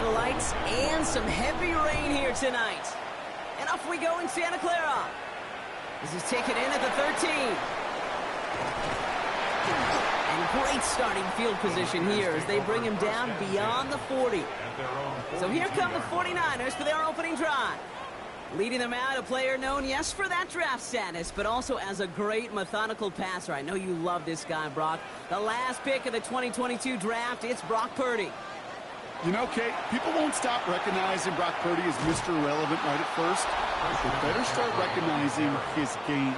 the lights and some heavy rain here tonight. And off we go in Santa Clara. This is taken in at the 13. And great starting field position here as they bring him down beyond the 40. So here come the 49ers for their opening drive. Leading them out, a player known, yes, for that draft status, but also as a great methodical passer. I know you love this guy, Brock. The last pick of the 2022 draft, it's Brock Purdy. You know, Kate, people won't stop recognizing Brock Purdy as Mr. Irrelevant right at first. They better start recognizing his game.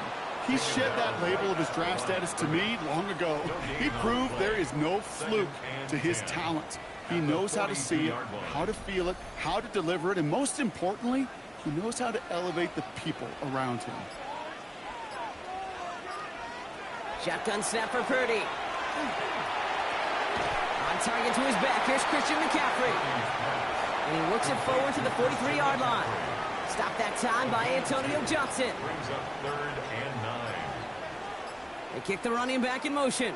He shed that label of his draft status to me long ago. He proved there is no fluke to his talent. He knows how to see it, how to feel it, how to deliver it, and most importantly, he knows how to elevate the people around him. Shotgun snap for Purdy. On target to his back. Here's Christian McCaffrey. And he works it forward to the 43-yard line. Stopped that time by Antonio Johnson. Brings up 3rd and 9. They kick the running back in motion.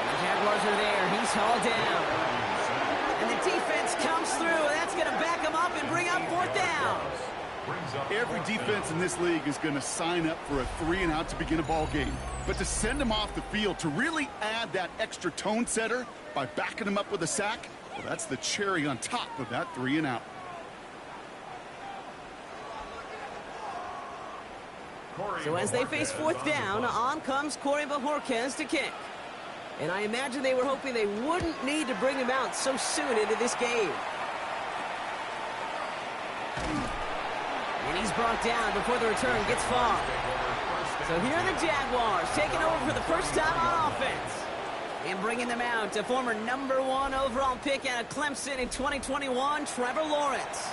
The Jaguars are there. He's hauled down. And the defense comes through, and that's going to back him up and bring up 4th down. Every defense in this league is going to sign up for a 3-and-out to begin a ball game. But to send him off the field, to really add that extra tone setter by backing him up with a sack, well, that's the cherry on top of that 3-and-out. So as they face 4th down, on comes Corey Bajorquez to kick. And I imagine they were hoping they wouldn't need to bring him out so soon into this game. And he's brought down before the return gets far. So here are the Jaguars taking over for the first time on offense. And bringing them out to former #1 overall pick out of Clemson in 2021, Trevor Lawrence.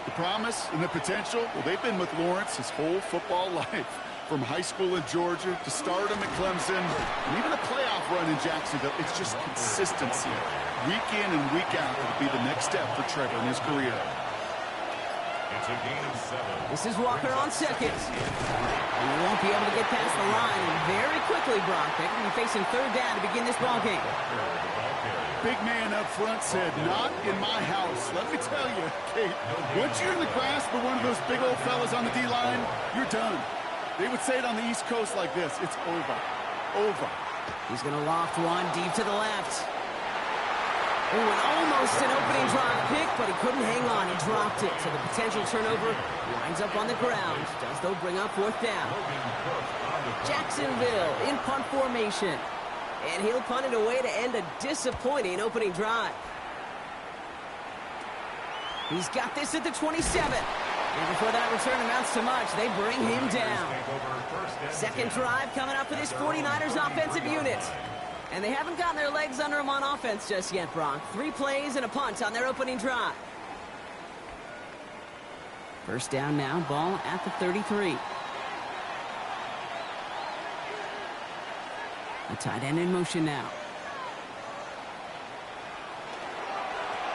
The promise and the potential, well, they've been with Lawrence his whole football life. From high school in Georgia to stardom at Clemson, and even a playoff run in Jacksonville, it's just consistency. Week in and week out will be the next step for Trevor in his career. It's a gain of 7. This is Walker on second. He won't be able to get past the line, and very quickly, Brock, they're going to be facing 3rd down to begin this ball game. Big man up front said, "Not in my house." Let me tell you, Kate, once you're in the grasp of one of those big old fellas on the D-line, you're done. They would say it on the East Coast like this: it's over. Over. He's going to loft one deep to the left. Ooh, and almost an opening drive pick, but he couldn't hang on. He dropped it. So the potential turnover winds up on the ground. Does, though, bring up 4th down. Jacksonville in punt formation. And he'll punt it away to end a disappointing opening drive. He's got this at the 27. And before that return amounts to much, they bring him down. Second drive coming up for this 49ers offensive unit. And they haven't gotten their legs under them on offense just yet, Brock. 3 plays and a punt on their opening drive. First down now, ball at the 33. The tight end in motion now.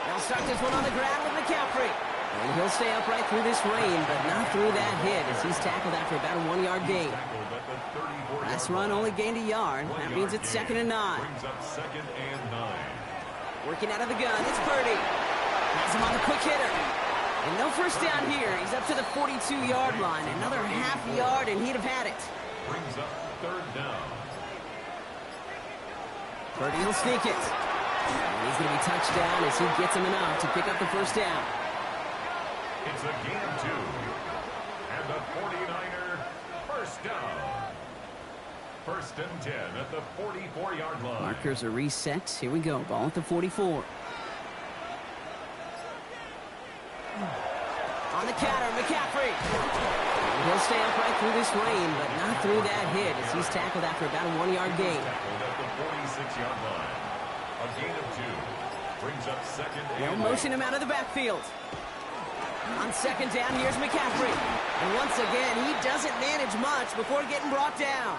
They'll start this one on the ground with McCaffrey. And he'll stay upright through this rain, but not through that hit as he's tackled after about a 1-yard gain. Last run only gained a yard. That means it's 2nd and 9. Working out of the gun, it's Purdy. Has him on the quick hitter. And no first down here. He's up to the 42-yard line. Another half yard, and he'd have had it. Brings up 3rd down. Purdy will sneak it. And he's going to be touched down as he gets him enough to pick up the first down. It's a gain of 2. And the 49er first down. 1st and 10 at the 44-yard line. Markers are reset. Here we go. Ball at the 44. On the counter, McCaffrey. And he'll stay upright through this rain, but not through that hit as he's tackled after about a 1-yard gain. Tackled at the 46-yard line. A gain of 2. Brings up 2nd and They'll motion him out of the backfield. On 2nd down, here's McCaffrey. And once again, he doesn't manage much before getting brought down.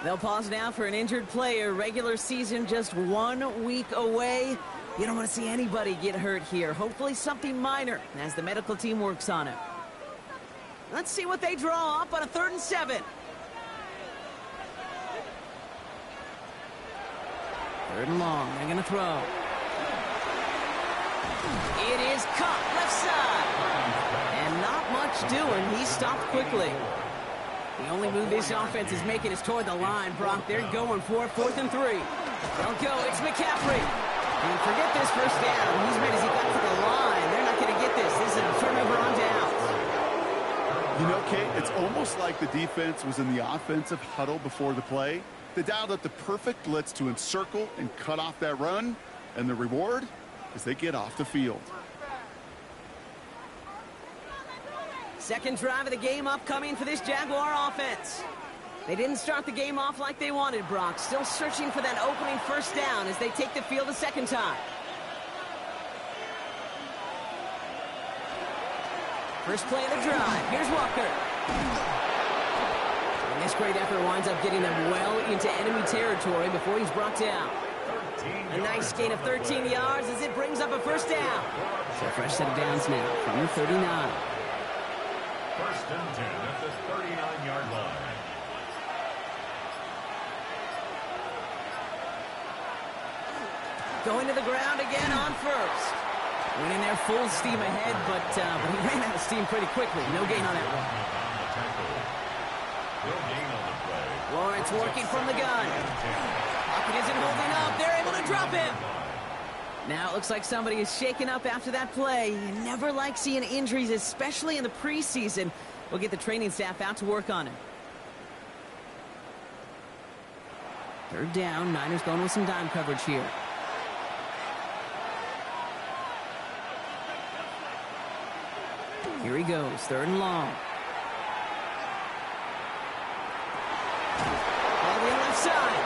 They'll pause now for an injured player. Regular season just 1 week away. You don't want to see anybody get hurt here. Hopefully something minor as the medical team works on it. Let's see what they draw up on a 3rd and 7. Third and long. They're going to throw. It is caught left side. And not much doing. He stopped quickly. The only move this offense is making is toward the line, Brock. They're going for it. 4th and 3. They'll go. It's McCaffrey. And forget this first down. He's made as he got to the line. They're not going to get this. This is a turnover on downs. You know, Kate, it's almost like the defense was in the offensive huddle before the play. They dialed up the perfect blitz to encircle and cut off that run. And the reward is they get off the field. Second drive of the game upcoming for this Jaguar offense. They didn't start the game off like they wanted, Brock. Still searching for that opening first down as they take the field a second time. First play of the drive. Here's Walker. And this great effort winds up getting them well into enemy territory before he's brought down. A nice gain of 13 yards as it brings up a first down. So fresh set of downs now from the 39. First and 10 at the 39-yard line. Going to the ground again on first. Went in there full steam ahead, but he ran out of steam pretty quickly. No gain on that one. Lawrence working from the gun. Pocket isn't holding up. They're able to drop him. Now it looks like somebody is shaken up after that play. You never like seeing injuries, especially in the preseason. We'll get the training staff out to work on it. Third down. Niners going with some dime coverage here. Here he goes. Third and long. All the left side.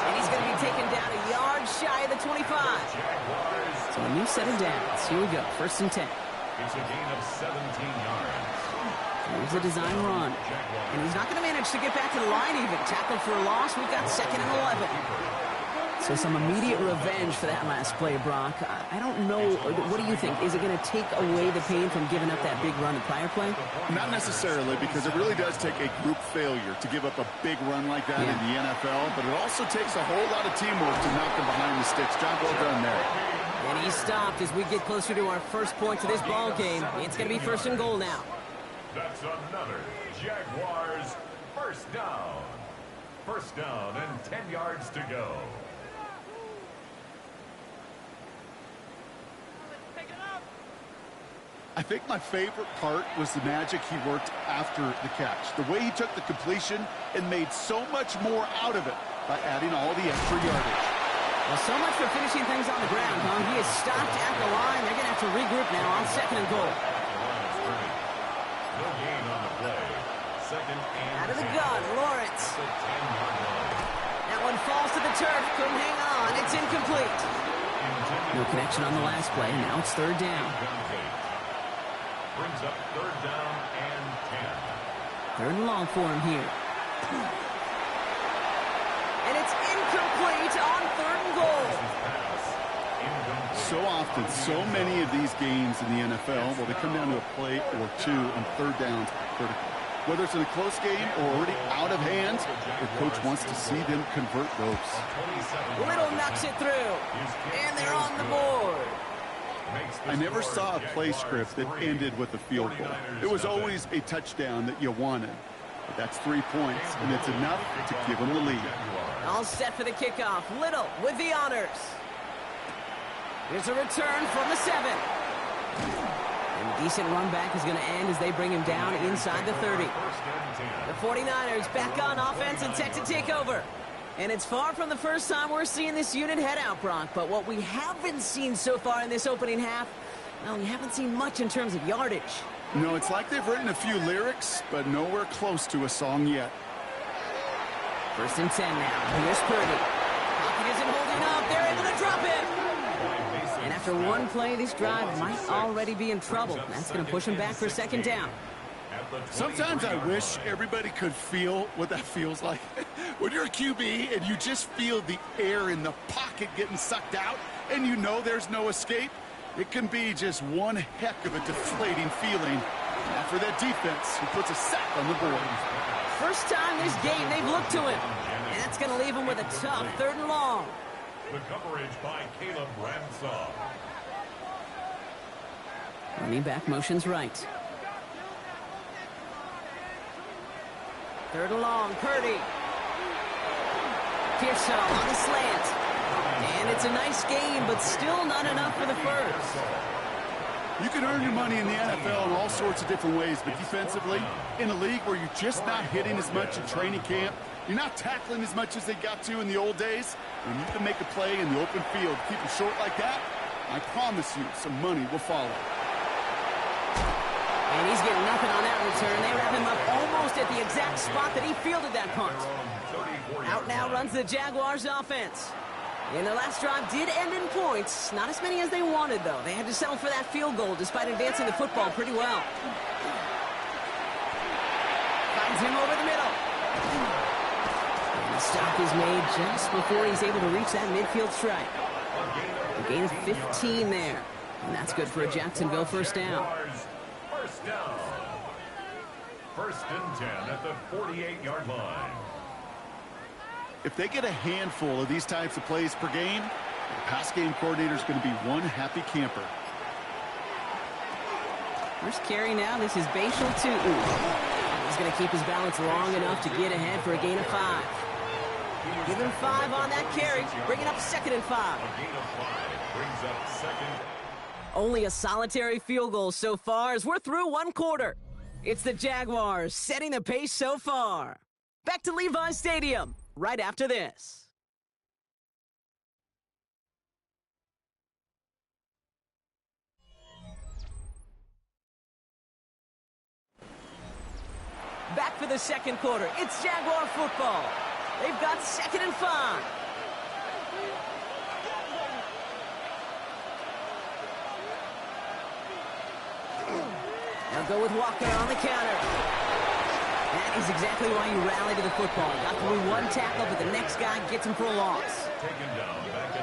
And he's going to be taken down a yard shy of the 25. So a new set of downs. Here we go. First and 10. It's a gain of 17 yards. Here's a design run. And he's not going to manage to get back to the line even. Tackled for a loss. We've got 2nd and 11. So some immediate revenge for that last play, Brock. I don't know. What do you think? Is it going to take away the pain from giving up that big run the prior play? Not necessarily, because it really does take a group failure to give up a big run like that in the NFL. But it also takes a whole lot of teamwork to knock them behind the sticks. Job well done there. And he stopped as we get closer to our first point of this ball game. It's going to be 1st and goal now. That's another Jaguars first down. First down and 10 yards to go. I think my favorite part was the magic he worked after the catch. The way he took the completion and made so much more out of it by adding all the extra yardage. Well, so much for finishing things on the ground, huh? He is stopped at the line. They're going to have to regroup now on 2nd and goal. No gain on the play. 2nd and out of the gun, Lawrence. That one falls to the turf. Couldn't hang on. It's incomplete. No connection on the last play. Now it's 3rd down. Brings up 3rd down and 10. 3rd and long for him here. And it's incomplete on 3rd and goal. So often, so many of these games in the NFL, well, they come down to a play or two on 3rd downs critical. Whether it's in a close game or already out of hand, the coach wants to see them convert those. Little knocks it through. And they're on the board. I never saw a play script that ended with a field goal. It was always a touchdown that you wanted. But that's 3 points, and it's enough to give them the lead. All set for the kickoff. Little with the honors. Here's a return from the 7. And a decent run back is going to end as they bring him down inside the 30. The 49ers back on offense and set to take over. And it's far from the first time we're seeing this unit head out, Brock. But what we haven't seen so far in this opening half, well, we haven't seen much in terms of yardage. No, it's like they've written a few lyrics, but nowhere close to a song yet. 1st and 10 now. Here's Purdy. Pocket isn't holding up. They're able to drop him. And after one play, this drive might already be in trouble. That's going to push him back for 2nd down. Sometimes I wish everybody could feel what that feels like. When you're a QB and you just feel the air in the pocket getting sucked out and you know there's no escape, it can be just one heck of a deflating feeling. Not for that defense who puts a sack on the board. First time this game they've looked to him. And that's going to leave him with a tough 3rd and long. The coverage by Caleb Ransaw. Running back motions right. Third and long, Purdy. Pearsall on the slant. And it's a nice game, but still not enough for the first. You can earn your money in the NFL in all sorts of different ways, but defensively, in a league where you're just not hitting as much in training camp, you're not tackling as much as they got to in the old days, when you can make a play in the open field, keep it short like that, I promise you some money will follow. And he's getting nothing on that return. They wrap him up almost at the exact spot that he fielded that punt. Out now runs the Jaguars offense. And their last drive did end in points. Not as many as they wanted, though. They had to settle for that field goal despite advancing the football pretty well. Finds him over the middle. And the stop is made just before he's able to reach that midfield strike. A gain of 15 there. And that's good for a Jacksonville first down. First down. First and 10 at the 48-yard line. If they get a handful of these types of plays per game, the pass game coordinator is going to be one happy camper. First carry now. This is Bashal Tootin. He's going to keep his balance long enough to get ahead for a gain of 5. Give him 5 on that carry. Bring it up 2nd and 5. A gain of 5 brings up second. Only a solitary field goal so far as we're through one quarter. It's the Jaguars setting the pace so far. Back to Levi's Stadium right after this. Back for the second quarter. It's Jaguar football. They've got 2nd and 5. They'll go with Walker on the counter. That is exactly why you rally to the football. Got through one tackle, but the next guy gets him for a loss.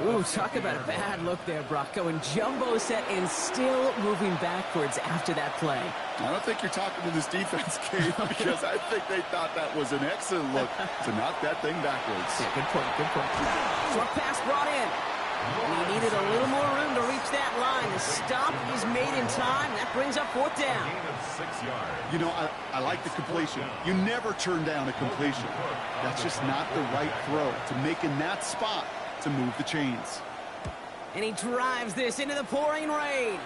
Ooh, talk about a bad look there, Brock. Going jumbo set and still moving backwards after that play. I don't think you're talking to this defense, Kate, because I think they thought that was an excellent look to knock that thing backwards. Yeah, good point, good point. Short pass brought in. And he needed a little more room to reach that line. The stop is made in time. That brings up 4th down. You know, I like the completion. You never turn down a completion. That's just not the right throw to make in that spot to move the chains. And he drives this into the pouring rain.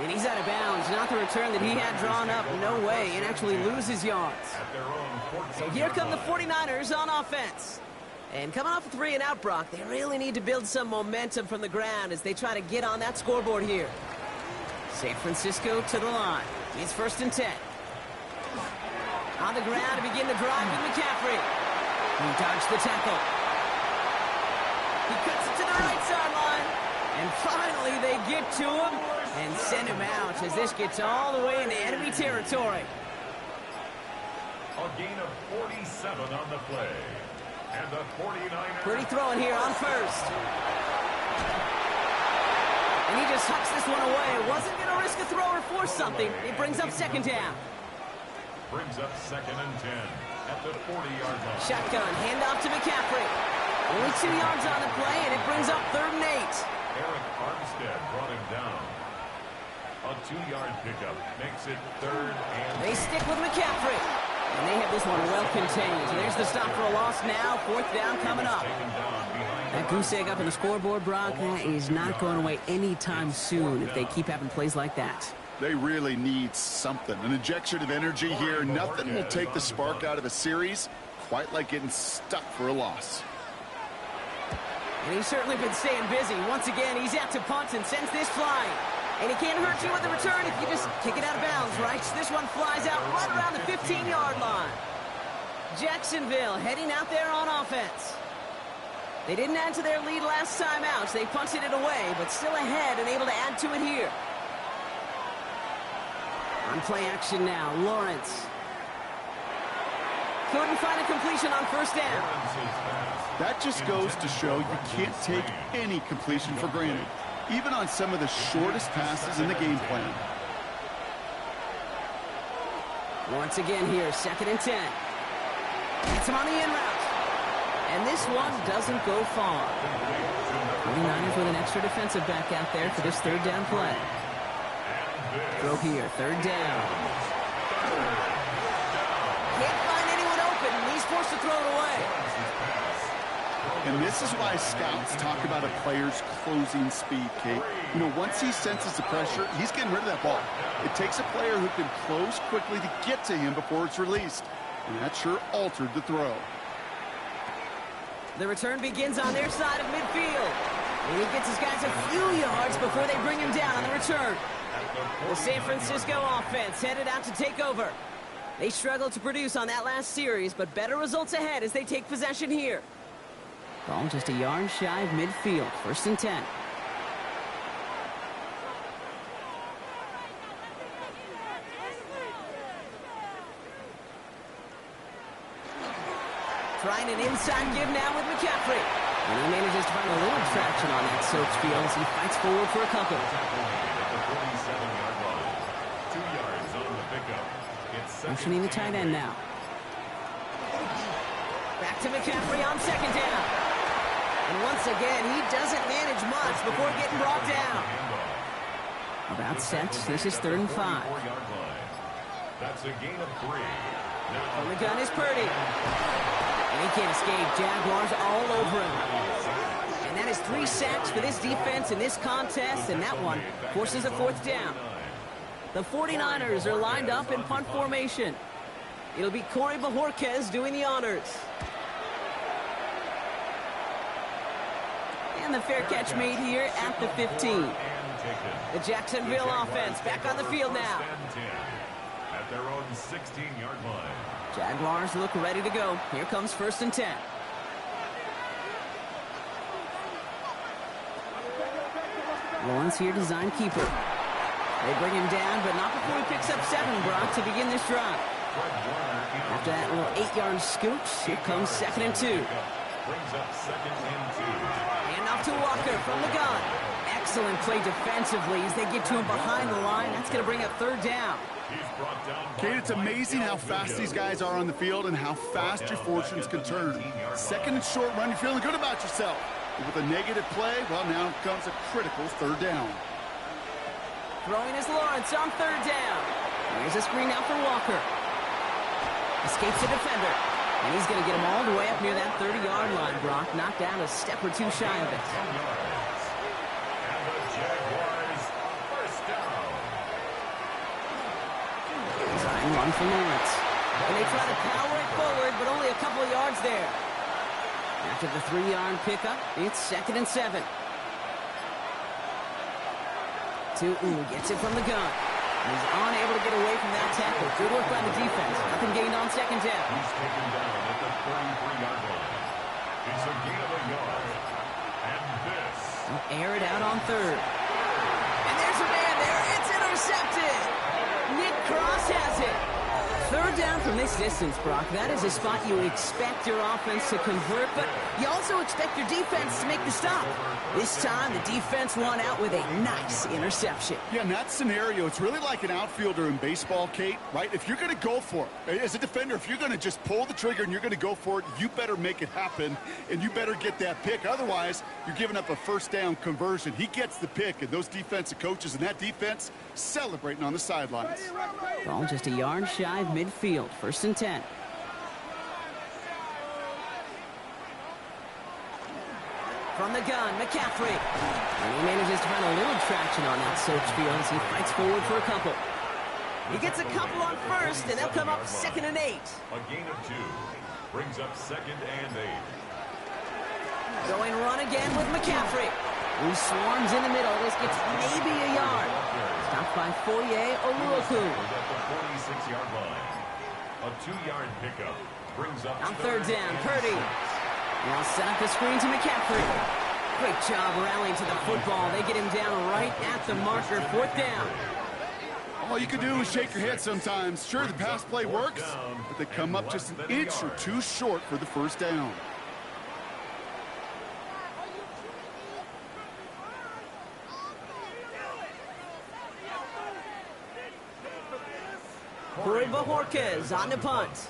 And he's out of bounds. Not the return that he had drawn up. No way. And actually loses yards. So here come the 49ers on offense. And coming off a 3-and-out, Brock, they really need to build some momentum from the ground as they try to get on that scoreboard here. San Francisco to the line. It's 1st and 10. On the ground to begin the drive with McCaffrey. He dodged the tackle. He cuts it to the right sideline. And finally they get to him and send him out as this gets all the way into enemy territory. A gain of 47 on the play. And the 49ers. Pretty throwing here on first. And he just hucks this one away. Wasn't going to risk a throw or force something. It brings up 2nd down. Brings up 2nd and 10 at the 40-yard line. Shotgun, handoff to McCaffrey. Only 2 yards on the play, and it brings up 3rd and 8. Eric Armstead brought him down. A 2-yard pickup makes it 3rd and... They stick with McCaffrey. And they have this one well contained. So there's the stop for a loss now. 4th down coming up. That goose egg up in the scoreboard, Brock, that is not going away anytime soon if they keep having plays like that. They really need something. An injection of energy here. Nothing will take the spark out of a series quite like getting stuck for a loss. And he's certainly been staying busy. Once again, he's out to punt and sends this flying. And he can't hurt you with the return if you just kick it out of bounds, right? This one flies out right around the 15-yard line. Jacksonville heading out there on offense. They didn't add to their lead last time out. So they punted it away, but still ahead and able to add to it here. On play action now, Lawrence. Couldn't find a completion on 1st down. That just goes to show you can't take any completion for granted, even on some of the shortest passes in the game plan. Once again here, 2nd and 10. Gets him on the in route. And this one doesn't go far. 49ers with an extra defensive back out there for this third down play. Throw here, third down. Can't find anyone open, and he's forced to throw it away. And this is why scouts talk about a player's closing speed, Kate. You know, once he senses the pressure, he's getting rid of that ball. It takes a player who can close quickly to get to him before it's released. And that sure altered the throw. The return begins on their side of midfield. And he gets his guys a few yards before they bring him down on the return. The San Francisco offense headed out to take over. They struggled to produce on that last series, but better results ahead as they take possession here. Ball just a yard shy of midfield. 1st and 10. Trying an inside give now with McCaffrey. And he manages to find a little traction on that search field as he fights forward for a couple. Motioning the tight end now. Back to McCaffrey on 2nd down. And once again, he doesn't manage much before getting brought down. About set. This is 3rd and 5. That's a gain of 3. On the gun is Purdy. And he can't escape. Jaguars all over him. And that is 3 sacks for this defense in this contest, and that one forces a 4th down. The 49ers are lined up in punt formation. It'll be Corey Bajorquez doing the honors. And the fair catch made here at the 15. The Jacksonville offense back on the field now. At their own 16-yard line. Jaguars look ready to go. Here comes 1st and 10. Lawrence here, design keeper. They bring him down, but not before he picks up 7, Brock, to begin this drive. After that little 8-yard scooch, here comes 2nd and 2. Brings up 2nd and 2. Hand off to Walker from the gun. Excellent play defensively as they get to him behind the line. That's going to bring up 3rd down. Kate, it's amazing how fast these guys are on the field and how fast your fortunes can turn. 2nd and short run, you're feeling good about yourself. But with a negative play, well, now comes a critical 3rd down. Throwing is Lawrence on 3rd down. Here's a screen now for Walker. Escapes the defender. And he's going to get him all the way up near that 30-yard line, Brock. Knocked down a step or 2 shy of it. And the Jaguars first down. Design run for Lawrence. And they try to power it forward, but only a couple of yards there. After the 3-yard pickup, it's 2nd and 7. Gets it from the gun. He's unable to get away from that tackle. Good work by the defense. Nothing gained on 2nd down. He's taken down at the 33-yard line. It's a gain of a yard. And this. They'll air it out on 3rd. And there's a man there. It's intercepted. Nick Cross has it. 3rd down from this distance, Brock. That is a spot you expect your offense to convert, but you also expect your defense to make the stop. This time, the defense won out with a nice interception. Yeah, in that scenario, it's really like an outfielder in baseball, Kate, right? If you're going to go for it, as a defender, if you're going to just pull the trigger and you're going to go for it, you better make it happen, and you better get that pick. Otherwise, you're giving up a 1st down conversion. He gets the pick, and those defensive coaches and that defense celebrating on the sidelines. Ball just a yard shy of midfield. 1st and 10. From the gun, McCaffrey. And he manages to find a little traction on that search field as he fights forward for a couple. He gets a couple on 1st, and they'll come up 2nd and 8. A gain of 2. Brings up 2nd and 8. Going run again with McCaffrey. Who swarms in the middle. This gets maybe a yard. Stopped by Foye Oluoku. At the 46-yard line. A 2-yard pickup. Brings up On 3rd down, Purdy. Now set up the screen to McCaffrey. Great job rallying to the football. They get him down right at the marker. 4th down. All you can do is shake your head sometimes. Sure, the pass play works, but they come up just an inch or 2 short for the 1st down. Corey Bajorquez on the punt.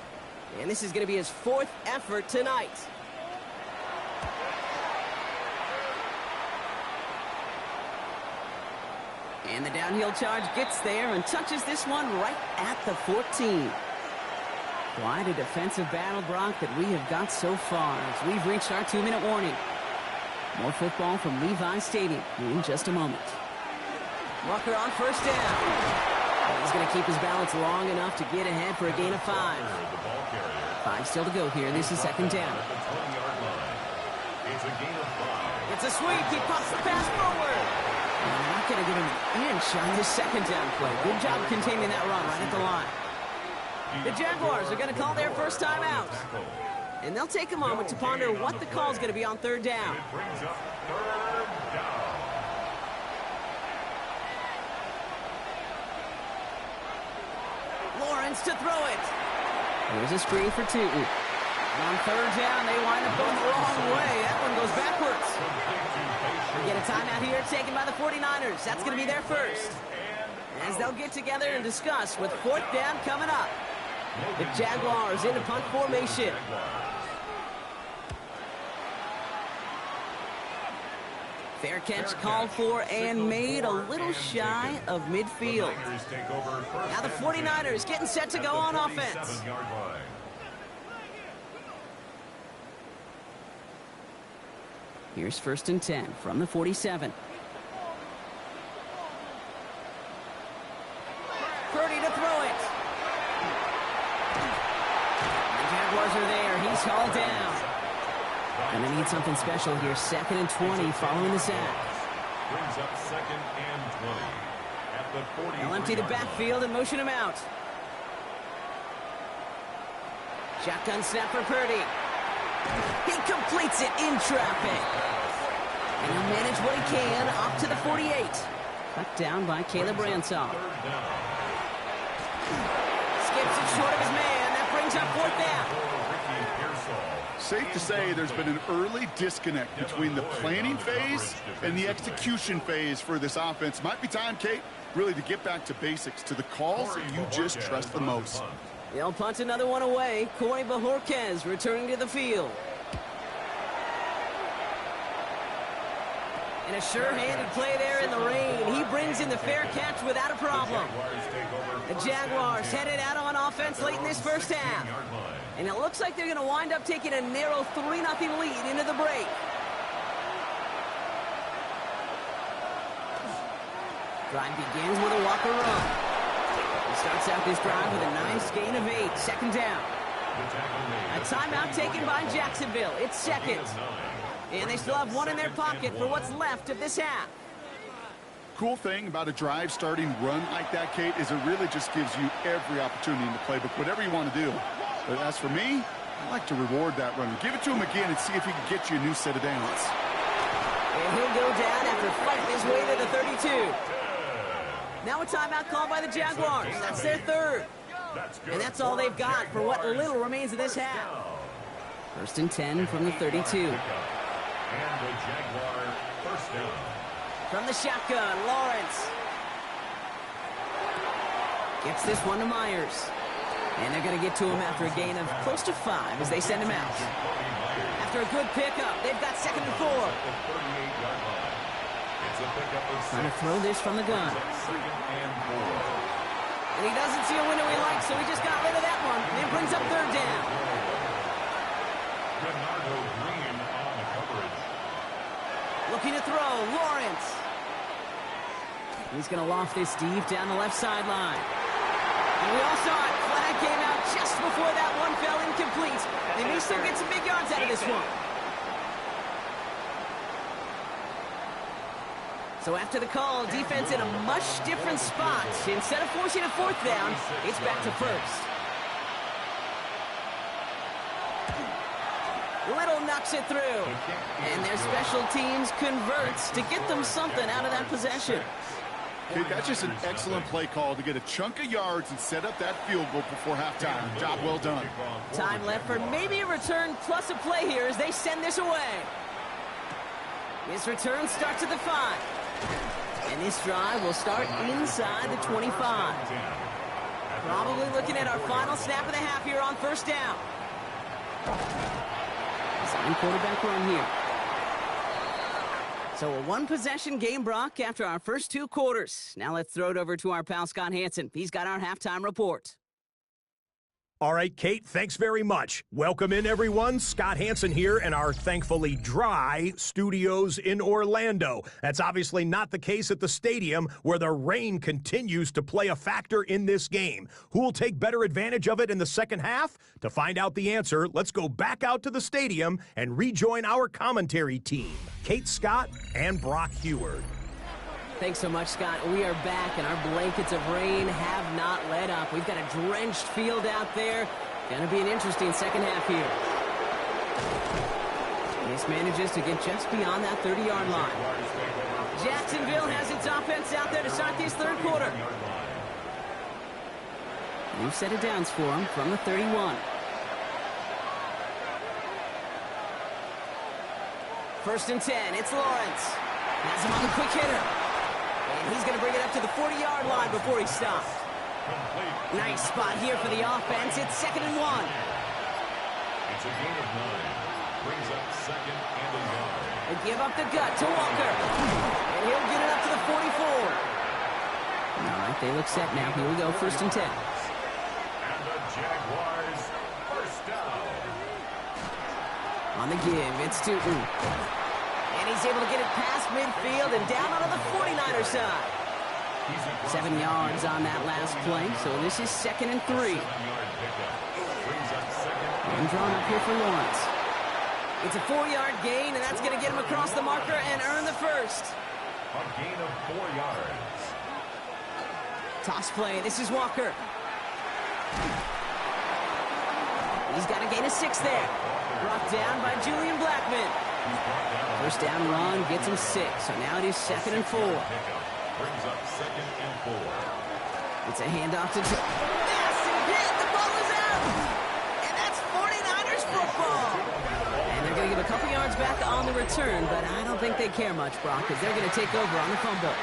And this is going to be his 4th effort tonight. And the downhill charge gets there and touches this one right at the 14. Quite a defensive battle, Brock, that we have got so far as we've reached our 2-minute warning. More football from Levi Stadium in just a moment. Walker on first down. He's going to keep his balance long enough to get ahead for a gain of 5. 5 still to go here. This is second down. It's a sweep. He pops the pass forward. And they're not going to give him an inch on this second down play. Good job containing that run right at the line. The Jaguars are going to call their first time out. And they'll take a moment to ponder what the call is going to be on third down. Lawrence to throw it. Here's a screen for 2. On third down, they wind up going the wrong way. That one goes backwards. We get a timeout here taken by the 49ers. That's going to be their first. As they'll get together and discuss with fourth down coming up. The Jaguars in a punt formation. Fair catch called for and made a little shy of midfield. Now the 49ers getting set to go on offense. Here's first and 10 from the 47. Purdy to throw it. The Jaguars are there. He's hauled down. And they need something special here. Second and 20 following the sack. Brings up second and 20 at the 40. They'll empty the backfield and motion him out. Shotgun snap for Purdy. He completes it in traffic. And he'll manage what he can up to the 48. Cut down by Caleb Ransaw. Skips it short of his man. That brings up fourth down. Safe to say there's been an early disconnect between the planning phase and the execution phase for this offense. Might be time, Kate, really to get back to basics, to the calls that you just trust the most. They'll punt another one away. Corey Bajorquez returning to the field. And a sure-handed play there in the rain. He brings in the fair catch without a problem. The Jaguars headed out on offense late in this first half. And it looks like they're going to wind up taking a narrow 3-0 lead into the break. Drive begins with a Walker run. He starts out this drive with a nice gain of 8. Second down. A timeout taken by Jacksonville. It's second. And they still have one in their pocket for what's left of this half. Cool thing about a drive starting run like that, Kate, is it really just gives you every opportunity in the playbook, whatever you want to do. But as for me, I like to reward that runner. Give it to him again and see if he can get you a new set of downs. And he'll go down after fighting his way to the 32. Now a timeout called by the Jaguars. That's their third. And that's all they've got for what little remains of this half. First and 10 from the 32. And the Jaguar first down. From the shotgun, Lawrence. Gets this one to Myers. And they're going to get to him after a gain of close to 5 as they send him out. After a good pickup, they've got second and 4. Trying to throw this from the gun. And he doesn't see a window he likes, so he just got rid of that one. And it brings up third down. Bernardo Green on the coverage. Looking to throw, Lawrence. He's going to loft this deep down the left sideline. And we all saw it. Flag came out just before that one fell incomplete. They may still get some big yards out of this one. So after the call, defense in a much different spot. Instead of forcing a fourth down, it's back to first. Little knocks it through. And their special teams converts to get them something out of that possession. Okay, that's just an excellent play call to get a chunk of yards and set up that field goal before halftime. Job well done. Time left for maybe a return plus a play here as they send this away. This return starts at the 5. And this drive will start inside the 25. Probably looking at our final snap of the half here on first down. Sign quarterback run here. So a one-possession game, Brock, after our first 2 quarters. Now let's throw it over to our pal Scott Hansen. He's got our halftime report. All right, Kate, thanks very much. Welcome in, everyone. Scott Hansen here in our thankfully dry studios in Orlando. That's obviously not the case at the stadium, where the rain continues to play a factor in this game. Who will take better advantage of it in the second half? To find out the answer, let's go back out to the stadium and rejoin our commentary team, Kate Scott and Brock Heward. Thanks so much, Scott. We are back, and our blankets of rain have not let up. We've got a drenched field out there. Going to be an interesting second half here. This manages to get just beyond that 30-yard line. Jacksonville has its offense out there to start this third quarter. New set of downs for them from the 31. First and 10. It's Lawrence. Has him on the quick hitter. And he's going to bring it up to the 40-yard line before he stops. Nice spot here for the offense. It's 2nd and 1. It's a gain of 9. Brings up 2nd and a yard. They give up the gut to Walker. And he'll get it up to the 44. All right, they look set now. Here we go, 1st and 10. And the Jaguars first down. On the give, it's Tootin. And he's able to get it past midfield and down onto the 49er side. 7 yards on that last play, so this is 2nd and 3. And drawn up here for Lawrence. It's a 4-yard gain, and that's going to get him across the marker and earn the first. A gain of 4 yards. Toss play, this is Walker. He's got a gain of 6 there. Brought down by Julian Blackman. First down run gets him 6, so now it is 2nd and 4. Brings up 2nd and 4. It's a handoff to... Massive hit! The ball is out! And that's 49ers football! And they're going to give a couple yards back on the return, but I don't think they care much, Brock, because they're going to take over on the fumble.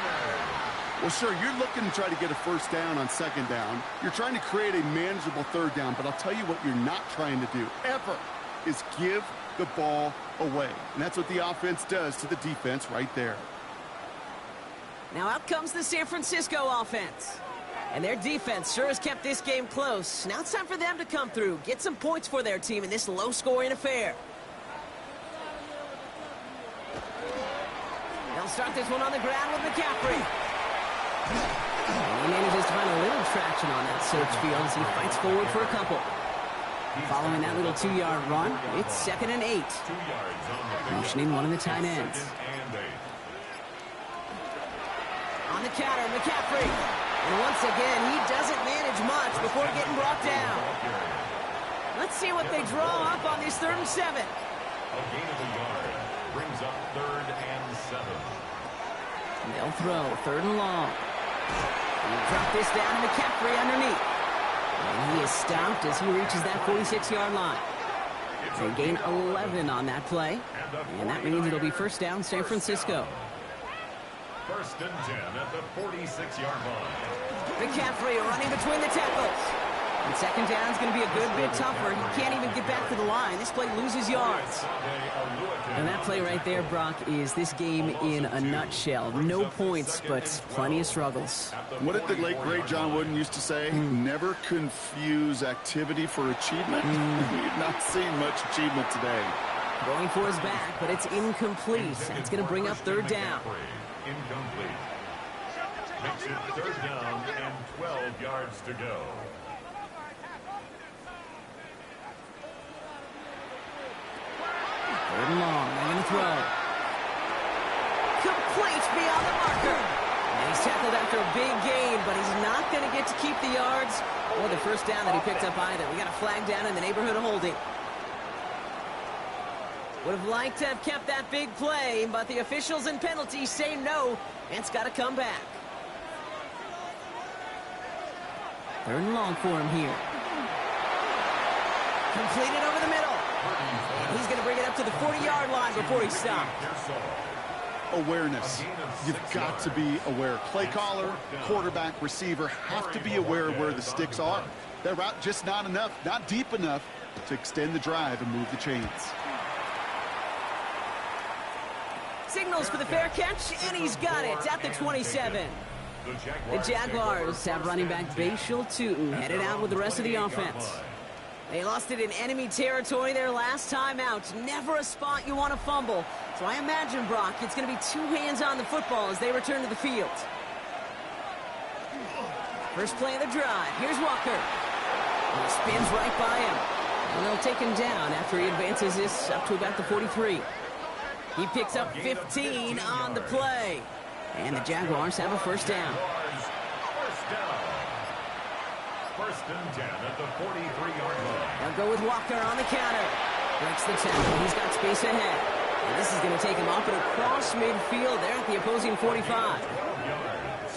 Well, sure, you're looking to try to get a first down on 2nd down. You're trying to create a manageable 3rd down, but I'll tell you what you're not trying to do, ever, is give the ball away. And that's what the offense does to the defense right there. Now out comes the San Francisco offense. And their defense sure has kept this game close. Now it's time for them to come through, get some points for their team in this low-scoring affair. They'll start this one on the ground with McCaffrey. And he manages to find a little traction on that search field as he fights forward for a couple. Following that little 2-yard run, it's 2nd and 8. Motioning one of the tight ends. On the counter, McCaffrey. And once again, he doesn't manage much before getting brought down. Let's see what they draw up on this 3rd and 7. A gain of a yard. Brings up 3rd and 7. They'll throw 3rd and long. And drop this down to McCaffrey underneath. And he is stopped as he reaches that 46-yard line. They gain 11 on that play. And that means it'll be first down, San Francisco. 1st and 10 at the 46-yard line. McCaffrey running between the tackles. And 2nd down is going to be a good bit tougher. He can't even get back to the line. This play loses yards. And that play right there, Brock, is this game in a nutshell. No points, but plenty of struggles. What did the late, great John Wooden used to say? Never confuse activity for achievement. We've not seen much achievement today. Going for his back, but it's incomplete. That's going to bring up 3rd down. Incomplete. Makes it 3rd down and 12 yards to go. Third and long, they're going to throw. Complete beyond the marker. And he's tackled after a big gain, but he's not going to get to keep the yards or the first down that he picked up either. We got a flag down in the neighborhood of holding. Would have liked to have kept that big play, but the officials and penalties say no, and it's got to come back. 3rd and long for him here. Completed over the middle. And he's going to bring it up to the 40-yard line before he stops. Awareness. You've got to be aware. Play caller, quarterback, receiver have to be aware of where the sticks are. That route just not enough, not deep enough to extend the drive and move the chains. signals for the fair catch, and he's got it at the 27. The Jaguars have running back Bashal Tootin headed out with the rest of the offense. They lost it in enemy territory their last time out. Never a spot you want to fumble. So I imagine, Brock, it's going to be two hands on the football as they return to the field. First play of the drive. Here's Walker. He spins right by him. And they'll take him down after he advances this up to about the 43. He picks up 15 on the play. And the Jaguars have a first down. First and 10 at the 43-yard line. They'll go with Walker on the counter. Breaks the tackle. He's got space ahead. And this is going to take him up and across midfield there at the opposing 45.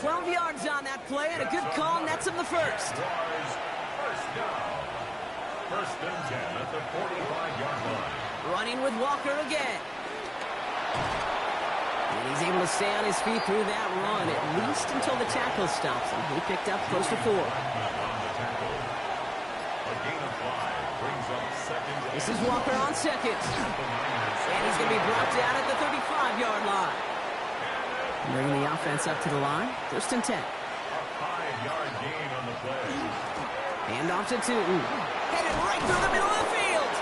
12 yards on that play, and a good call nets him the first. First down. First and 10 at the 45-yard line. Running with Walker again. And he's able to stay on his feet through that run, at least until the tackle stops him. He picked up close to 4. This is Walker on second. And he's going to be brought down at the 35-yard line. Bringing the offense up to the line. First and 10. A 5-yard gain on the play. Hand off to Tootin. Headed right through the middle of the field.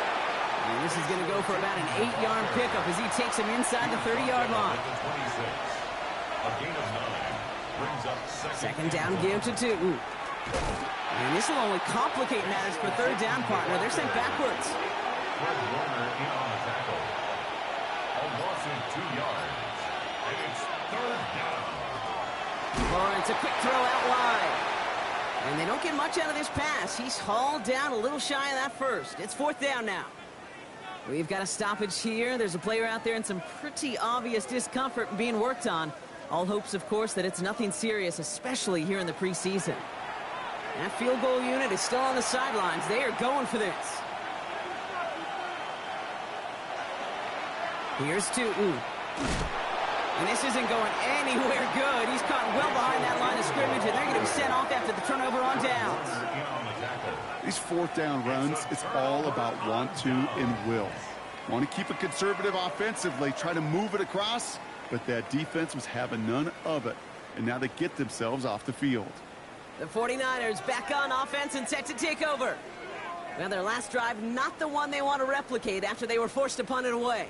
And this is going to go for about an 8-yard pickup as he takes him inside the 30-yard line. A gain of 9 brings up second down give to Tootin. And this will only complicate matters for third down, partner. They're sent backwards. Fred Warner in on the tackle. A loss of 2 yards. And it's third down. All right, it's a quick throw out wide. And they don't get much out of this pass. He's hauled down a little shy of that first. It's fourth down now. We've got a stoppage here. There's a player out there in some pretty obvious discomfort being worked on. All hopes, of course, that it's nothing serious, especially here in the preseason. That field goal unit is still on the sidelines. They are going for this. Here's Tootin. And this isn't going anywhere good. He's caught well behind that line of scrimmage, and they're going to be sent off after the turnover on downs. These fourth down runs, it's all about want to and will. Want to keep it conservative offensively, try to move it across, but that defense was having none of it. And now they get themselves off the field. The 49ers back on offense and set to take over. Well, their last drive, not the one they want to replicate after they were forced to punt it away.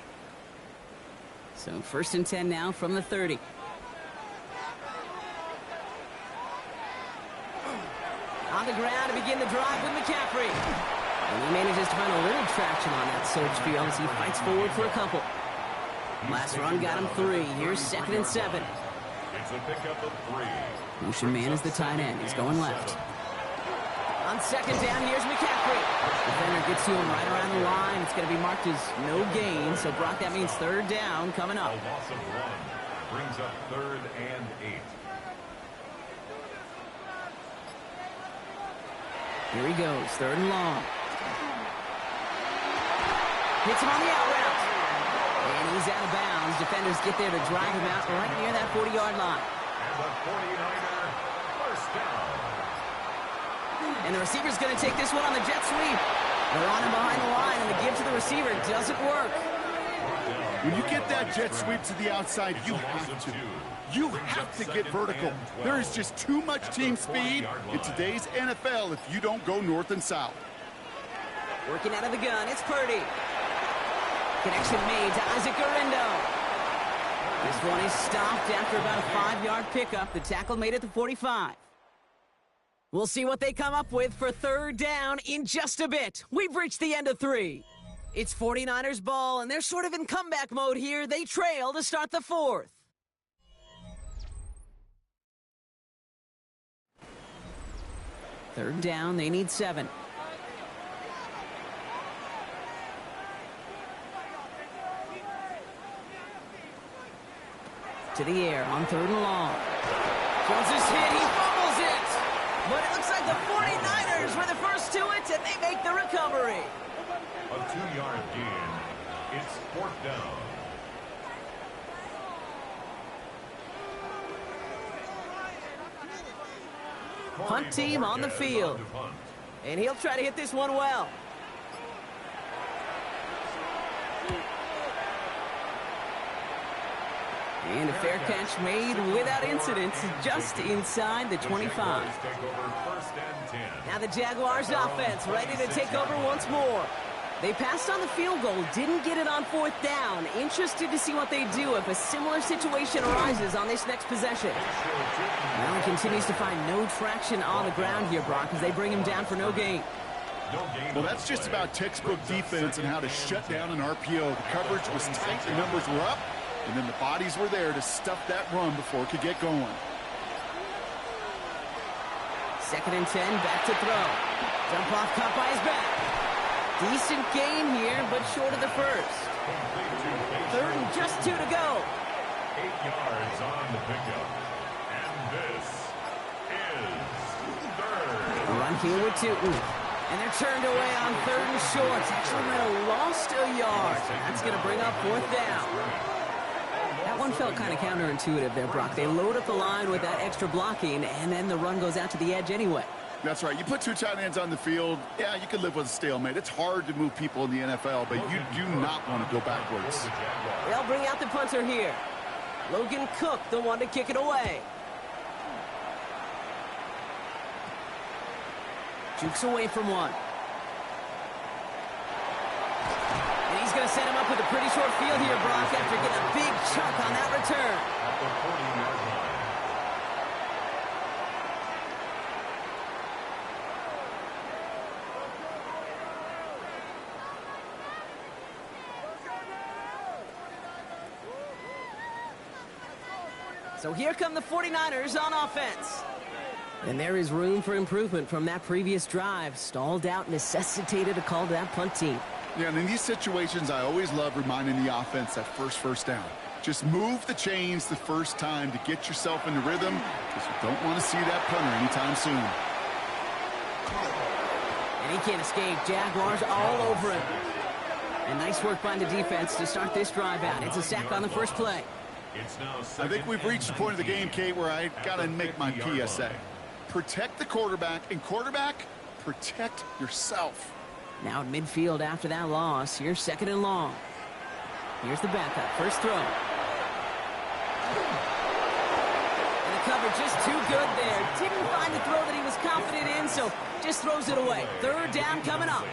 So first and 10 now from the 30. On the ground to begin the drive with McCaffrey. And he manages to find a little traction on that surge field as he fights forward for a couple. Last run got him 3. Here's second and 7. It's a pickup of 3. Motion man is the tight end. He's going left. On second down, here's McCaffrey. Defender gets to him right around the line. It's going to be marked as no gain. So, Brock, that means third down coming up. A loss of 1 brings up third and 8. Here he goes, third and long. Hits him on the out route. And he's out of bounds. Defenders get there to drive him out right near that 40-yard line. And the 49er first down. And the receiver's going to take this one on the jet sweep. They're on him behind the line, and the give to the receiver doesn't work. When you get that jet sweep to the outside, you have to. You have to get vertical. There is just too much team speed in today's NFL if you don't go north and south. Working out of the gun, it's Purdy. Connection made to Isaac Garindo. This one is stopped after about a 5-yard pickup. The tackle made it to 45. We'll see what they come up with for third down in just a bit. We've reached the end of 3. It's 49ers ball, and they're sort of in comeback mode here. They trail to start the 4th. Third down, they need 7. To the air on third and long. Jones is hit, he fumbles it! But it looks like the 49ers were the first to it, and they make the recovery. A 2-yard gain. It's fourth down. Punt team on the field. And he'll try to hit this one well. And a fair catch made without incident, just inside the 25. Now the Jaguars offense ready to take over once more. They passed on the field goal, didn't get it on 4th down. Interested to see what they do if a similar situation arises on this next possession. Now he continues to find no traction on the ground here, Brock, as they bring him down for no gain. Well, that's just about textbook defense and how to shut down an RPO. The coverage was tight, the numbers were up, and then the bodies were there to stuff that run before it could get going. 2nd and 10, back to throw. Dump off, caught by his back. Decent gain here, but short of the first. 3rd and just 2 to go. 8 yards on the pickup. And this is 3rd. Run here with 2. And they're turned away on 3rd and short. Actually might have lost a yard. That's going to bring up 4th down. That one felt kind of counterintuitive there, Brock. They load up the line with that extra blocking, and then the run goes out to the edge anyway. That's right. You put 2 tight ends on the field, yeah, you can live with a stalemate. It's hard to move people in the NFL, but you do not want to go backwards. They'll bring out the punter here. Logan Cook, the one to kick it away. Jukes away from one. And he's going to set him up with a pretty short field here, Brock, after getting a big chunk on that return. At the 40-yard line. So here come the 49ers on offense. And there is room for improvement from that previous drive. Stalled out, necessitated a call to that punt team. Yeah, and in these situations, I always love reminding the offense that first down. Just move the chains the first time to get yourself in the rhythm, because you don't want to see that punter anytime soon. And he can't escape. Jaguars all over him. And nice work by the defense to start this drive out. It's a sack on the first play. I think we've reached the point of the game, Kate, where I got to make my PSA. Protect the quarterback, and quarterback, protect yourself. Now at midfield after that loss. Here's 2nd and long. Here's the backup. First throw. And the cover just too good there. Didn't find the throw that he was confident in, so just throws it away. 3rd down coming up.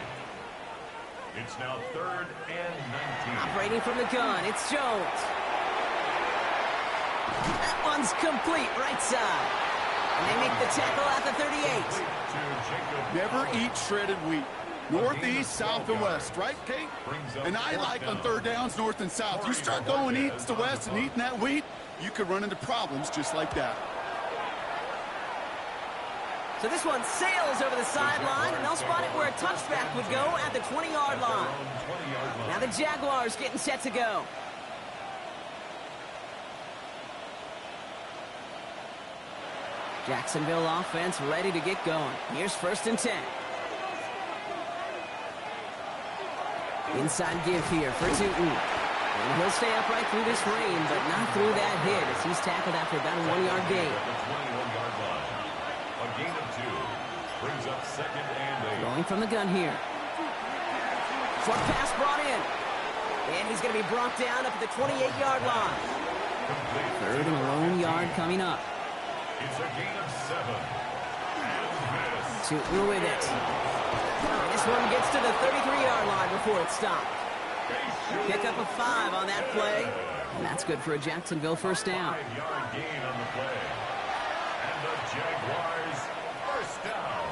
It's now 3rd and 19. Operating from the gun, it's Jones. That one's complete, right side. And they make the tackle at the 38. Never eat shredded wheat. Northeast, south, and west, right, Kate? And I like on 3rd downs, north and south. You start going east to west and eating that wheat, you could run into problems just like that. So this one sails over the sideline, and they'll spot it where a touchback would go at the 20-yard line. Now the Jaguars getting set to go. Jacksonville offense ready to get going. Here's 1st and 10. Inside give here for Tootin. And he'll stay upright through this rain, but not through that hit as he's tackled after about a 1-yard gain. A gain of 2 brings up 2nd and 8. Going from the gun here. Short pass brought in. And he's going to be brought down up at the 28-yard line. 3rd and a lone yard coming up. It's a gain of 7. And Tootin with it. And this one gets to the 33-yard line before it's stopped. Pick up a 5 on that play. And that's good for a Jacksonville 1st down. 5-yard gain on the play. And the Jaguars 1st down.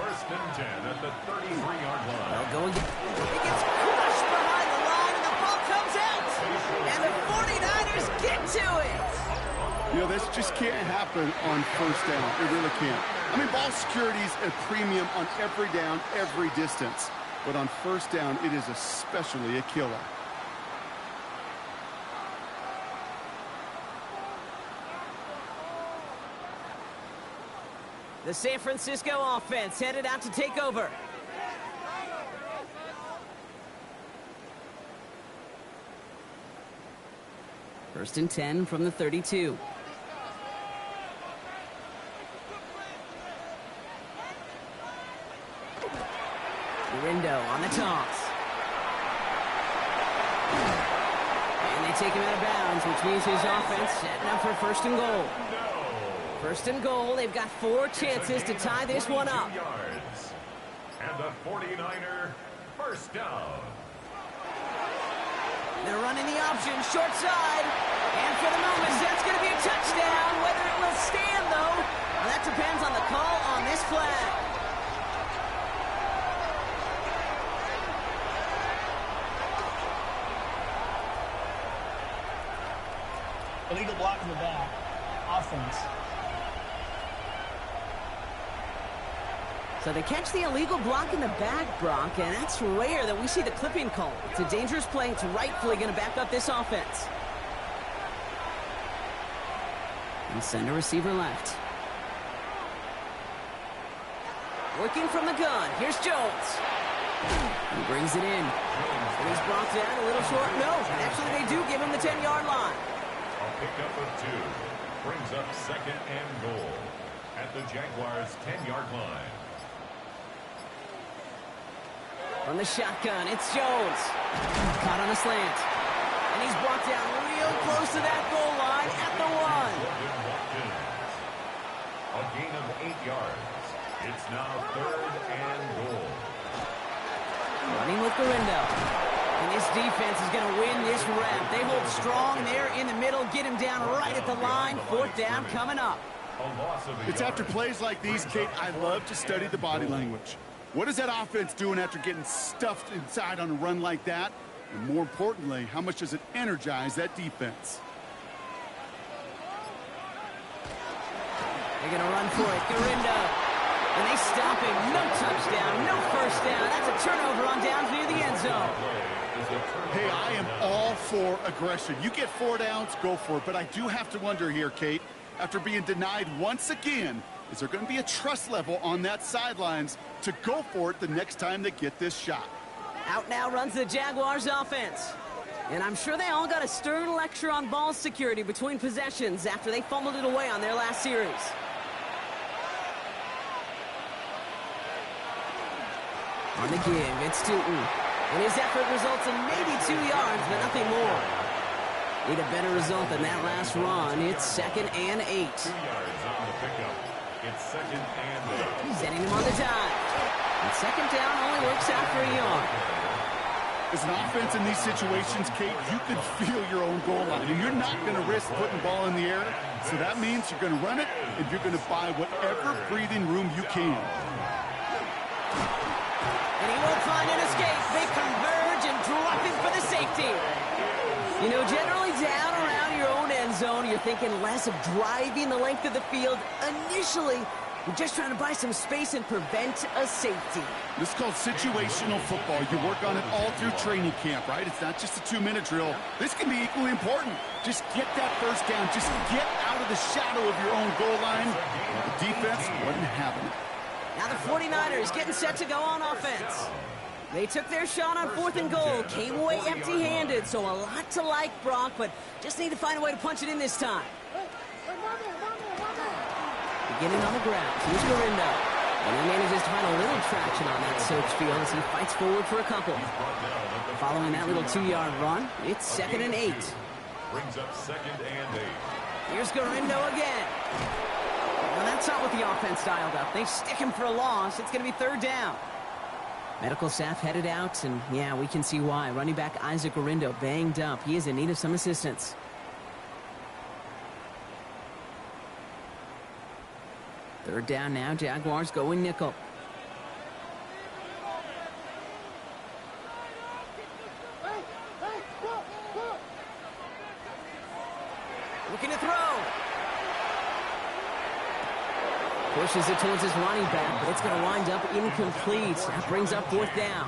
1st and 10 at the 33-yard line. They'll go again. He gets crushed behind the line, and the ball comes out. And the 49ers get to it. You know, this just can't happen on 1st down. It really can't. I mean, ball security is a premium on every down, every distance. But on 1st down, it is especially a killer. The San Francisco offense headed out to take over. First and 10 from the 32. Rindo on the toss. And they take him out of bounds, which means his offense setting up for first and goal. First and goal. They've got 4 chances to tie this one up. And the 49er first down. They're running the option, short side. And for the moment, that's going to be a touchdown. Whether it will stand, though, well, that depends on the call on this flag. Illegal block in the back. Offense. So they catch the illegal block in the back, Brock, and that's rare that we see the clipping call. It's a dangerous play. It's rightfully going to back up this offense. And send a receiver left. Working from the gun. Here's Jones. He brings it in. And he's brought down a little short. No, actually they do give him the 10-yard line. A pickup of 2 brings up second and goal at the Jaguars' 10-yard line. From the shotgun, it's Jones. Caught on a slant. And he's brought down real close to that goal line at the 1. A gain of 8 yards. It's now third and goal. Running with Garindo. And this defense is going to win this rep. They hold strong there in the middle. Get him down right at the line. 4th down coming up. It's after plays like these, Kate, I love to study the body language. What is that offense doing after getting stuffed inside on a run like that? And more importantly, how much does it energize that defense? They're going to run for it. Garindo. And they stop him. No touchdown. No first down. That's a turnover on downs near the end zone. Hey, I am all for aggression. You get 4 downs, go for it. But I do have to wonder here, Kate, after being denied once again, is there going to be a trust level on that sidelines to go for it the next time they get this shot? Out now runs the Jaguars offense. And I'm sure they all got a stern lecture on ball security between possessions after they fumbled it away on their last series. On the give, it's Tootin. And his effort results in maybe 2 yards, but nothing more. Need a better result than that last run. It's 2nd and 8. 2 yards on the pickup. It's 2nd and 8. Setting him on the dive. And 2nd down only works out for a yard. As an offense in these situations, Kate, you can feel your own goal line, and you're not going to risk putting the ball in the air. So that means you're going to run it, and you're going to buy whatever breathing room you can. And he won't find an escape. They converge and drop him for the safety. You know, generally down around your own end zone, you're thinking less of driving the length of the field. Initially, you're just trying to buy some space and prevent a safety. This is called situational football. You work on it all through training camp, right? It's not just a 2-minute drill. This can be equally important. Just get that first down. Just get out of the shadow of your own goal line. The defense wasn't having it. Now the 49ers getting set to go on offense. They took their shot on 4th and goal, came away empty-handed, so a lot to like, Brock, but just need to find a way to punch it in this time. Beginning on the ground, here's Garindo. And he manages to find a little traction on that search field as he fights forward for a couple. Following that little 2-yard run, it's 2nd and 8. Brings up 2nd and 8. Here's Garindo again. Well, that's not what the offense dialed up. They stick him for a loss. It's going to be 3rd down. Medical staff headed out, and yeah, we can see why. Running back Isaac Garindo banged up. He is in need of some assistance. Third down now, Jaguars going nickel. Looking to throw. Pushes it towards his running back, but it's going to wind up incomplete. That brings up 4th down.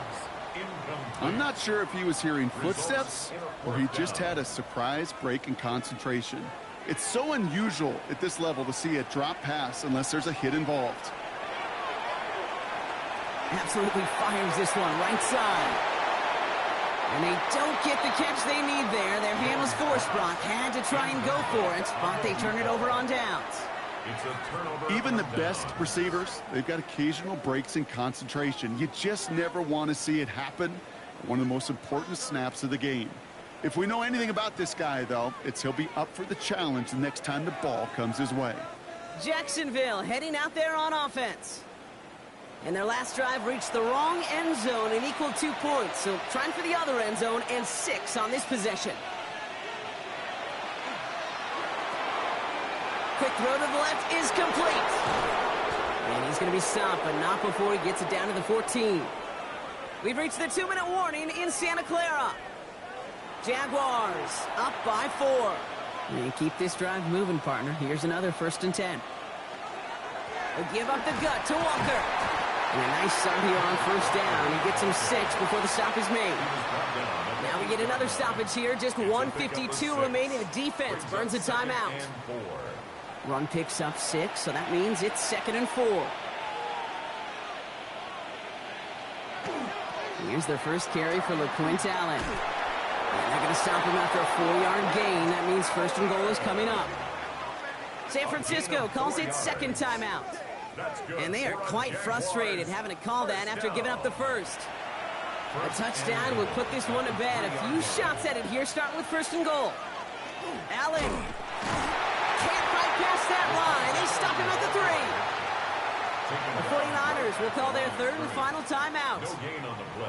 I'm not sure if he was hearing footsteps or he just had a surprise break in concentration. It's so unusual at this level to see a drop pass unless there's a hit involved. Absolutely fires this one right side. And they don't get the catch they need there. Their hand was forced, Brock. Had to try and go for it, but they turn it over on downs. It's a turnover. Even the best receivers, they've got occasional breaks in concentration. You just never want to see it happen. One of the most important snaps of the game. If we know anything about this guy, though, it's he'll be up for the challenge the next time the ball comes his way. Jacksonville heading out there on offense. And their last drive reached the wrong end zone and equaled 2 points. So trying for the other end zone and 6 on this possession. Quick throw to the left is complete. And he's going to be stopped, but not before he gets it down to the 14. We've reached the 2-minute warning in Santa Clara. Jaguars up by 4. And keep this drive moving, partner. Here's another 1st and 10. They'll give up the gut to Walker. And a nice start here on 1st down. He gets him 6 before the stop is made. Now we get another stoppage here. Just 1:52 remaining. The defense burns a timeout. Run picks up 6, so that means it's 2nd and 4. Here's their first carry for LaQuint Allen. And they're going to stop him after a 4-yard gain. That means 1st and goal is coming up. San Francisco calls it 2nd timeout. And they are quite frustrated having to call that after giving up the first. A touchdown would put this one to bed. A few shots at it here, starting with 1st and goal. Allen can't fight past that line. They stop him at the 3. The 49ers will call their 3rd and final timeout.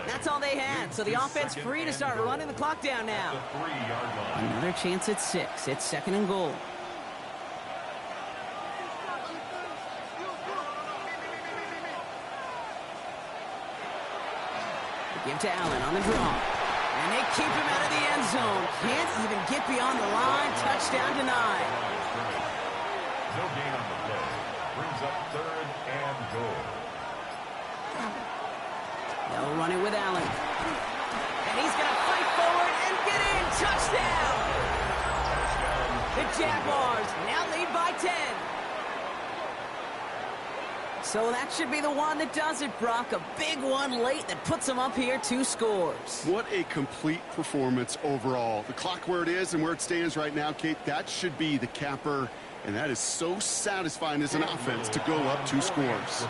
That's all they had, so the offense free to start running the clock down now. Another chance at 6. It's 2nd and goal. Give to Allen on the draw. And they keep him out of the end zone. Can't even get beyond the line. Touchdown denied. No gain on the play. Brings up 3rd and goal. They'll run it with Allen. And he's going to fight forward and get in. Touchdown! The Jaguars now lead by 10. So that should be the one that does it, Brock. A big one late that puts them up here 2 scores. What a complete performance overall. The clock where it is and where it stands right now, Kate, that should be the capper. And that is so satisfying as an offense to go up 2 scores.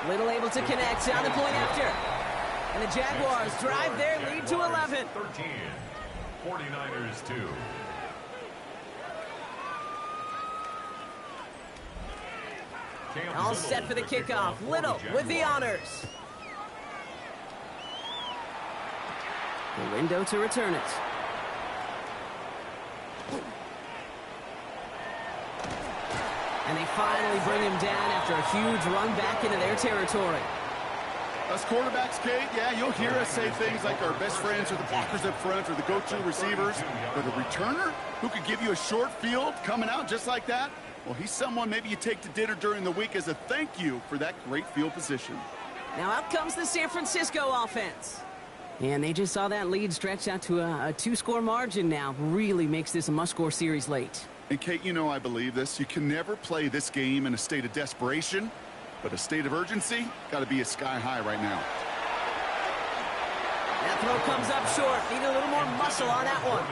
Little able to connect on the point after. And the Jaguars drive their lead to 11. 13. 49ers 2. All set for the kickoff. Little with the honors. The window to return it. And they finally bring him down after a huge run back into their territory. Us quarterbacks, Kate, yeah, you'll hear us say things like our best friends are the blockers up front or the go-to receivers. But a returner who could give you a short field coming out just like that, well, he's someone maybe you take to dinner during the week as a thank you for that great field position. Now out comes the San Francisco offense. And they just saw that lead stretch out to a 2-score margin now. Really makes this a must-score series late. And, Kate, you know I believe this. You can never play this game in a state of desperation, but a state of urgency got to be sky high right now. That throw comes up short. Need a little more muscle on that one.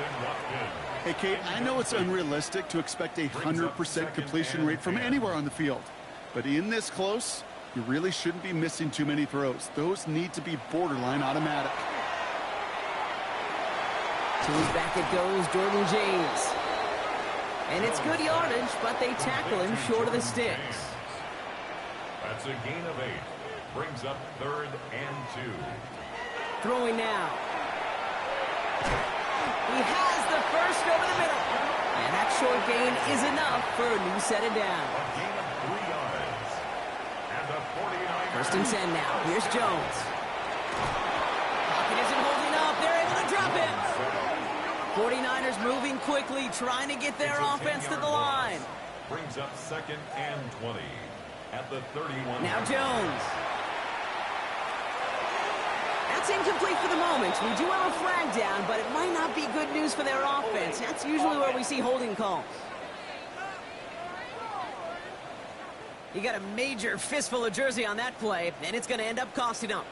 Hey, Kate, I know it's unrealistic to expect a 100% completion rate from anywhere on the field. But in this close, you really shouldn't be missing too many throws. Those need to be borderline automatic. To his back it goes, Jordan James. And it's good yardage, but they tackle him short of the sticks. That's a gain of 8. Brings up 3rd and 2. Throwing now. He has the first over the middle. And that short gain is enough for a new set it down. A gain of 3 yards. And the 49ers. 1st and 10 now. Here's Jones. Pocket isn't holding up. They're able to drop him. 49ers moving quickly, trying to get their offense to the line. Brings up 2nd and 20 at the 31. Now Jones. That's incomplete for the moment. We do have a flag down, but it might not be good news for their offense. That's usually where we see holding calls. You got a major fistful of jersey on that play, and it's going to end up costing them.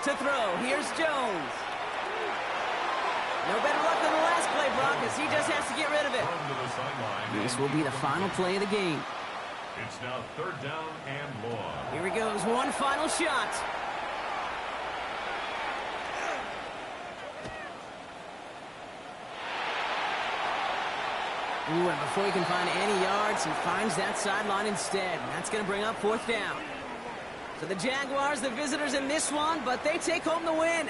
To throw, here's Jones. No better luck than the last play, Brock, as he just has to get rid of it. This will be the final play of the game. It's now 3rd down and long. Here he goes, one final shot. Ooh, and before he can find any yards, he finds that sideline instead. And that's going to bring up 4th down. So the Jaguars, the visitors in this one, but they take home the win.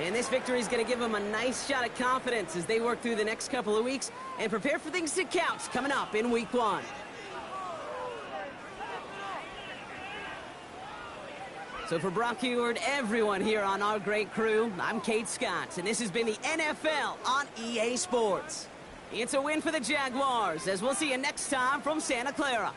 And this victory is going to give them a nice shot at confidence as they work through the next couple of weeks and prepare for things to count coming up in Week 1. So for Brock Heward, everyone here on our great crew, I'm Kate Scott, and this has been the NFL on EA Sports. It's a win for the Jaguars, as we'll see you next time from Santa Clara.